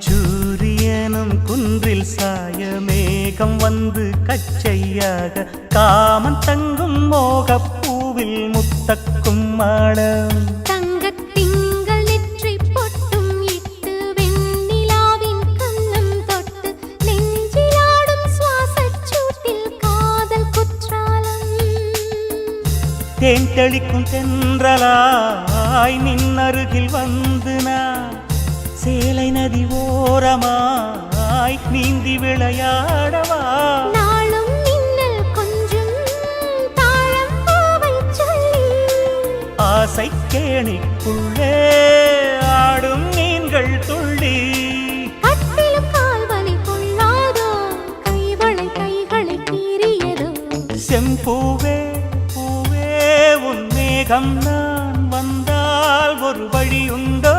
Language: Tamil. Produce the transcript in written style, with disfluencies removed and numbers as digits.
அந்திச்சூரியனும் குன்றில் சாய மேகம் வந்து கச்சையாக காமன் தங்கும் மோகப்பூவில் முத்தக்கும் மாடம் தங்கத்திங்கள் நெற்றி பொட்டும் இட்டு வெண்ணிலாவின் கண்ணம் தொட்டு நெஞ்சிலாடும் சுவாசச் சூட்டில் காதல் குற்றாலம் தேன் தெளிக்கும் தென்றலாய் நின்னருகில் வந்து நான் சேலை நதி ஓரமாய் நீந்தி விளையாடவா நாளும் மின்னல் கொஞ்சம் தாழம் பூவை சொல்லி ஆசை கேணிக்குள்ளே ஆடும் மீன்கள் துள்ளி கட்டிலும் கால்வலி கொள்ளாதோ கைவளை கைகளை கீறியதோ செம்பூவே பூவே உன் மேகம் நான் வந்தால் ஒரு வழி உண்டோ